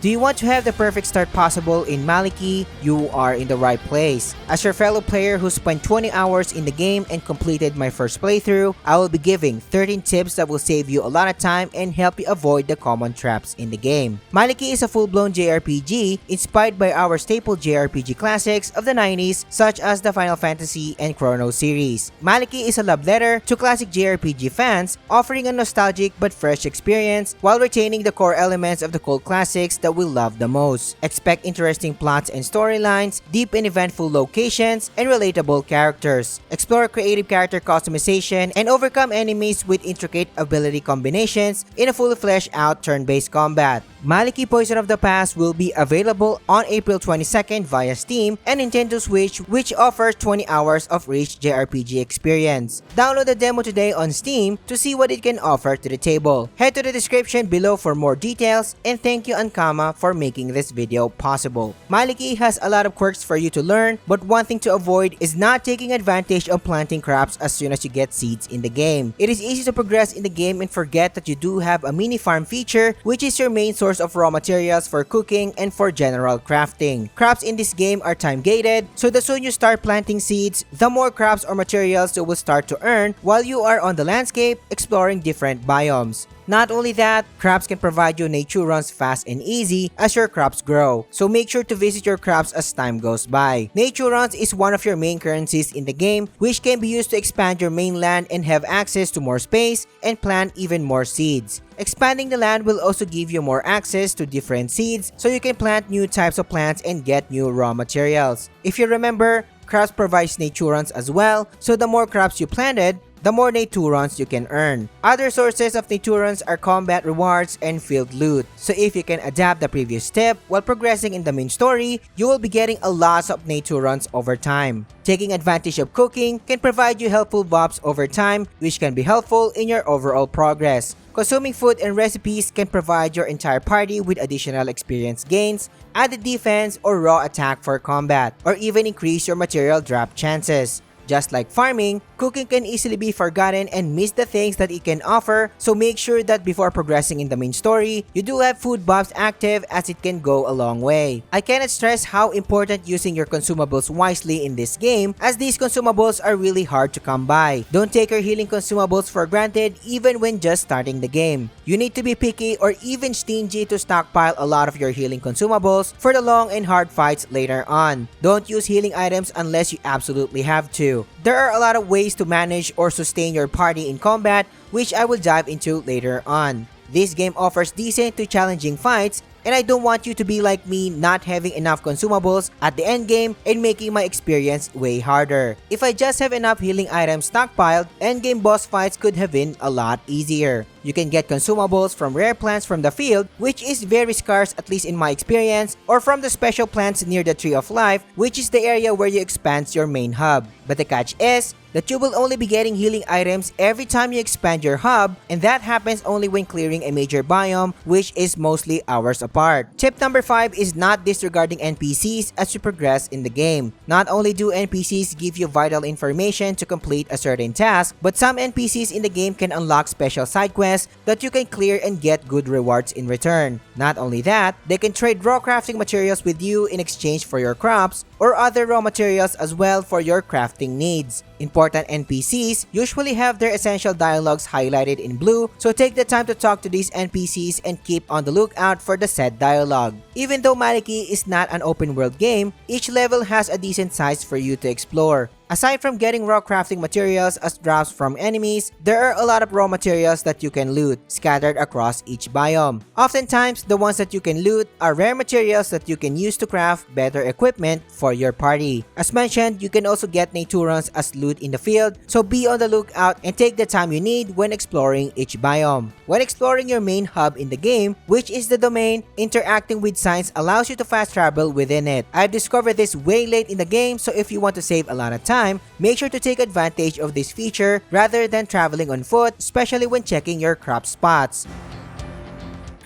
Do you want to have the perfect start possible in Maliki? You are in the right place. As your fellow player who spent 20 hours in the game and completed my first playthrough, I will be giving 13 tips that will save you a lot of time and help you avoid the common traps in the game. Maliki is a full-blown JRPG inspired by our staple JRPG classics of the 90s such as the Final Fantasy and Chrono series. Maliki is a love letter to classic JRPG fans, offering a nostalgic but fresh experience while retaining the core elements of the cult classics that we love the most. Expect interesting plots and storylines, deep and eventful locations, and relatable characters. Explore creative character customization and overcome enemies with intricate ability combinations in a fully fleshed out turn-based combat. Maliki Poison of the Past will be available on April 22nd via Steam and Nintendo Switch, which offers 20 hours of rich JRPG experience. Download the demo today on Steam to see what it can offer to the table. Head to the description below for more details, and thank you Ankama for making this video possible. Maliki has a lot of quirks for you to learn, but one thing to avoid is not taking advantage of planting crops as soon as you get seeds in the game. It is easy to progress in the game and forget that you do have a mini farm feature, which is your main source of raw materials for cooking and for general crafting. Crops in this game are time gated, so the sooner you start planting seeds, the more crops or materials you will start to earn while you are on the landscape exploring different biomes. Not only that, crops can provide you Naturons fast and easy as your crops grow, so make sure to visit your crops as time goes by. Naturons is one of your main currencies in the game, which can be used to expand your mainland and have access to more space and plant even more seeds. Expanding the land will also give you more access to different seeds, so you can plant new types of plants and get new raw materials. If you remember, crops provides Naturons as well, so the more crops you planted, the more Naturons you can earn. Other sources of Naturons are combat rewards and field loot. So if you can adapt the previous step while progressing in the main story, you will be getting a lot of Naturons over time. Taking advantage of cooking can provide you helpful buffs over time, which can be helpful in your overall progress. Consuming food and recipes can provide your entire party with additional experience gains, added defense or raw attack for combat, or even increase your material drop chances. Just like farming, cooking can easily be forgotten and miss the things that it can offer, so make sure that before progressing in the main story, you do have food buffs active as it can go a long way. I cannot stress how important using your consumables wisely in this game, as these consumables are really hard to come by. Don't take your healing consumables for granted even when just starting the game. You need to be picky or even stingy to stockpile a lot of your healing consumables for the long and hard fights later on. Don't use healing items unless you absolutely have to. There are a lot of ways to manage or sustain your party in combat, which I will dive into later on. This game offers decent to challenging fights, and I don't want you to be like me, not having enough consumables at the end game and making my experience way harder. If I just have enough healing items stockpiled, endgame boss fights could have been a lot easier. You can get consumables from rare plants from the field, which is very scarce at least in my experience, or from the special plants near the Tree of Life, which is the area where you expand your main hub. But the catch is that you will only be getting healing items every time you expand your hub, and that happens only when clearing a major biome, which is mostly hours apart. Tip number 5 is not disregarding NPCs as you progress in the game. Not only do NPCs give you vital information to complete a certain task, but some NPCs in the game can unlock special side quests that you can clear and get good rewards in return. Not only that, they can trade raw crafting materials with you in exchange for your crops, or other raw materials as well for your crafting needs. Important NPCs usually have their essential dialogues highlighted in blue, so take the time to talk to these NPCs and keep on the lookout for the said dialogue. Even though Maliki is not an open world game, each level has a decent size for you to explore. Aside from getting raw crafting materials as drops from enemies, there are a lot of raw materials that you can loot, scattered across each biome. Oftentimes, the ones that you can loot are rare materials that you can use to craft better equipment for your party. As mentioned, you can also get Naturons as loot in the field, so be on the lookout and take the time you need when exploring each biome. When exploring your main hub in the game, which is the domain, interacting with signs allows you to fast travel within it. I've discovered this way late in the game, so if you want to save a lot of time, make sure to take advantage of this feature rather than traveling on foot, especially when checking your crop spots.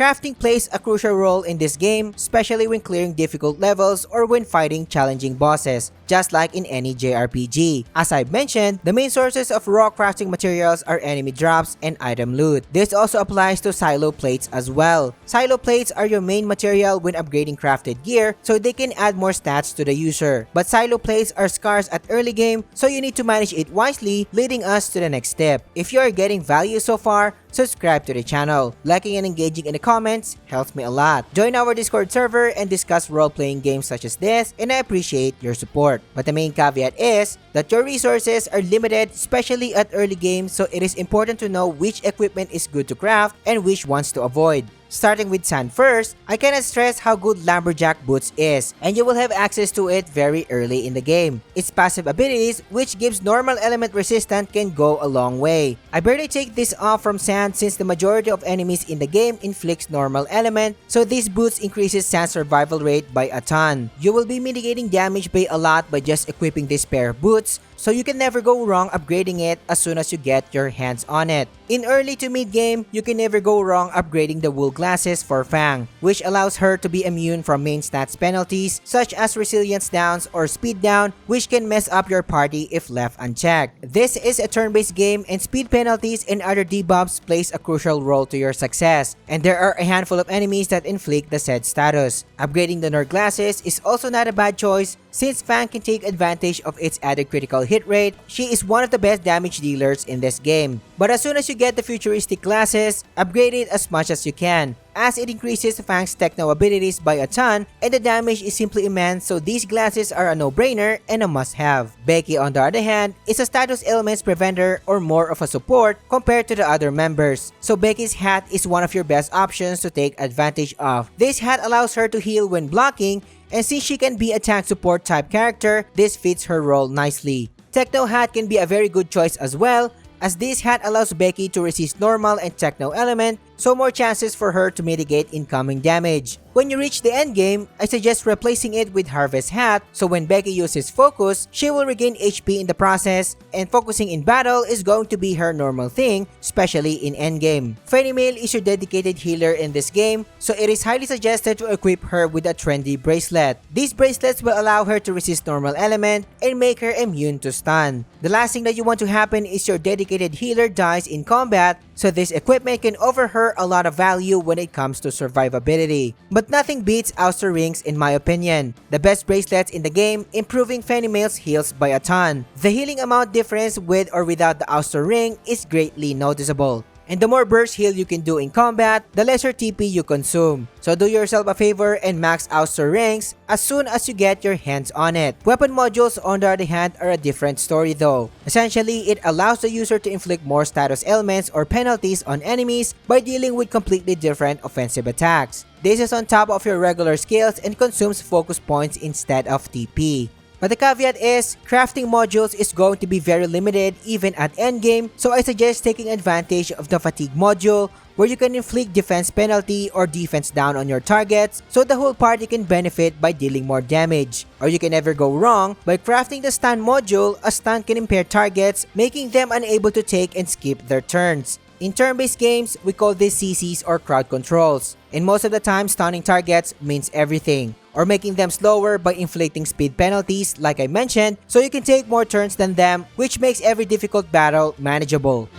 Crafting plays a crucial role in this game, especially when clearing difficult levels or when fighting challenging bosses, just like in any JRPG. As I've mentioned, the main sources of raw crafting materials are enemy drops and item loot. This also applies to silo plates as well. Silo plates are your main material when upgrading crafted gear, so they can add more stats to the user. But silo plates are scarce at early game, so you need to manage it wisely, leading us to the next step. If you are getting value so far, subscribe to the channel. Liking and engaging in the comments helps me a lot. Join our Discord server and discuss role-playing games such as this, and I appreciate your support. But the main caveat is that your resources are limited, especially at early game, so it is important to know which equipment is good to craft and which ones to avoid. Starting with sand first, I cannot stress how good Lumberjack Boots is, and you will have access to it very early in the game. Its passive abilities, which gives normal element resistance, can go a long way. I barely take this off from sand since the majority of enemies in the game inflicts normal element, so these boots increases sand survival rate by a ton. You will be mitigating damage by a lot by just equipping this pair of boots, so you can never go wrong upgrading it as soon as you get your hands on it. In early to mid game, you can never go wrong upgrading the wool glasses for Fang, which allows her to be immune from main stats penalties such as resilience downs or speed down, which can mess up your party if left unchecked. This is a turn-based game, and speed penalties and other debuffs plays a crucial role to your success, and there are a handful of enemies that inflict the said status. Upgrading the Nerd glasses is also not a bad choice since Fang can take advantage of its added critical hit rate. She is one of the best damage dealers in this game. But as soon as you get the futuristic glasses, upgrade it as much as you can, as it increases Fang's techno abilities by a ton and the damage is simply immense, so these glasses are a no-brainer and a must-have. Becky, on the other hand, is a status elements preventer or more of a support compared to the other members, so Becky's hat is one of your best options to take advantage of. This hat allows her to heal when blocking, and since she can be a tank support type character, this fits her role nicely. Techno hat can be a very good choice as well, as this hat allows Becky to resist normal and techno element, so more chances for her to mitigate incoming damage. When you reach the end game, I suggest replacing it with Harvest Hat, so when Becky uses Focus, she will regain HP in the process, and focusing in battle is going to be her normal thing, especially in endgame. Mail is your dedicated healer in this game, so it is highly suggested to equip her with a trendy bracelet. These bracelets will allow her to resist normal element and make her immune to stun. The last thing that you want to happen is your dedicated healer dies in combat, so this equipment can offer her a lot of value when it comes to survivability. But nothing beats Ouster Rings in my opinion. The best bracelets in the game, improving Mail's heals by a ton. The healing amount difference with or without the Ouster Ring is greatly noticeable. And the more burst heal you can do in combat, the lesser TP you consume. So do yourself a favor and max Ouster Rings as soon as you get your hands on it. Weapon modules, on the other hand, are a different story though. Essentially, it allows the user to inflict more status elements or penalties on enemies by dealing with completely different offensive attacks. This is on top of your regular skills and consumes focus points instead of TP. But the caveat is, crafting modules is going to be very limited even at endgame, so I suggest taking advantage of the fatigue module, where you can inflict defense penalty or defense down on your targets, so the whole party can benefit by dealing more damage. Or you can never go wrong by crafting the stun module, as stun can impair targets, making them unable to take and skip their turns. In turn-based games, we call this CCs or crowd controls, and most of the time stunning targets means everything, or making them slower by inflicting speed penalties like I mentioned, so you can take more turns than them, which makes every difficult battle manageable.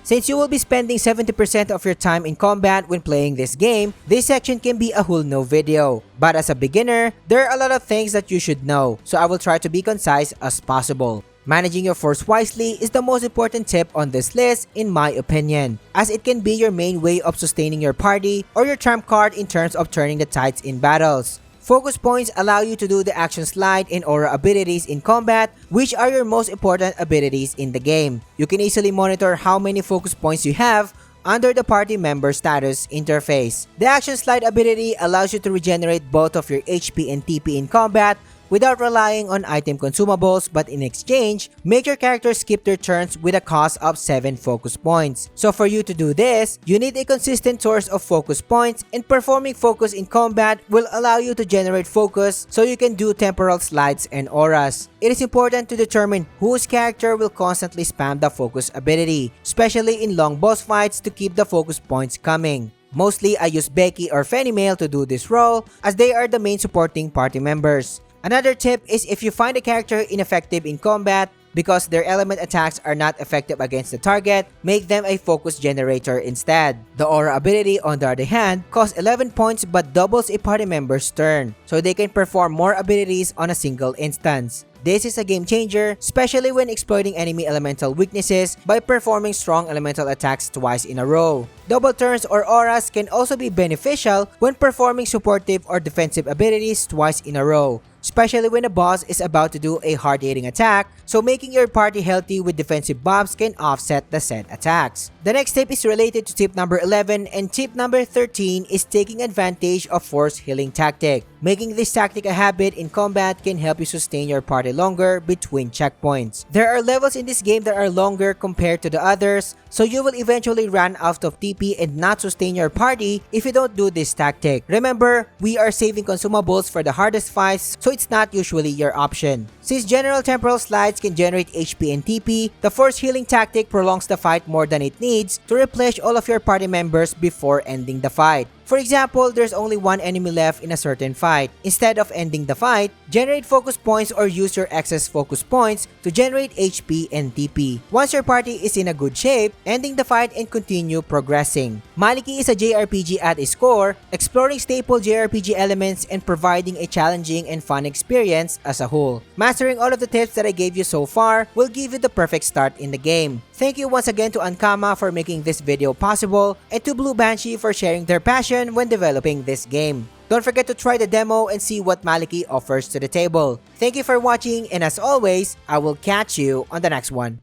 Since you will be spending 70% of your time in combat when playing this game, this section can be a whole new video. But as a beginner, there are a lot of things that you should know, so I will try to be concise as possible. Managing your force wisely is the most important tip on this list in my opinion, as it can be your main way of sustaining your party or your trump card in terms of turning the tides in battles. Focus points allow you to do the action slide and aura abilities in combat, which are your most important abilities in the game. You can easily monitor how many focus points you have under the party member status interface. The action slide ability allows you to regenerate both of your HP and TP in combat, without relying on item consumables, but in exchange, make your character skip their turns with a cost of 7 focus points. So for you to do this, you need a consistent source of focus points, and performing focus in combat will allow you to generate focus so you can do temporal slides and auras. It is important to determine whose character will constantly spam the focus ability, especially in long boss fights, to keep the focus points coming. Mostly I use Becky or Fenimale to do this role, as they are the main supporting party members. Another tip is, if you find a character ineffective in combat because their element attacks are not effective against the target, make them a focus generator instead. The aura ability, on the other hand, costs 11 points but doubles a party member's turn, so they can perform more abilities on a single instance. This is a game changer, especially when exploiting enemy elemental weaknesses by performing strong elemental attacks twice in a row. Double turns or auras can also be beneficial when performing supportive or defensive abilities twice in a row, especially when a boss is about to do a hard-hitting attack, so making your party healthy with defensive buffs can offset the said attacks. The next tip is related to tip number 11, and tip number 13 is taking advantage of force healing tactic. Making this tactic a habit in combat can help you sustain your party longer between checkpoints. There are levels in this game that are longer compared to the others, so you will eventually run out of TP and not sustain your party if you don't do this tactic. Remember, we are saving consumables for the hardest fights, so it's not usually your option. Since general temporal slides can generate HP and TP, the force healing tactic prolongs the fight more than it needs to replenish all of your party members before ending the fight. For example, there's only one enemy left in a certain fight. Instead of ending the fight, generate focus points or use your excess focus points to generate HP and TP. Once your party is in a good shape, ending the fight and continue progressing. Maliki is a JRPG at its core, exploring staple JRPG elements and providing a challenging and fun experience as a whole. Mastering all of the tips that I gave you so far will give you the perfect start in the game. Thank you once again to Ankama for making this video possible, and to Blue Banshee for sharing their passion when developing this game. Don't forget to try the demo and see what Maliki offers to the table. Thank you for watching, and as always, I will catch you on the next one.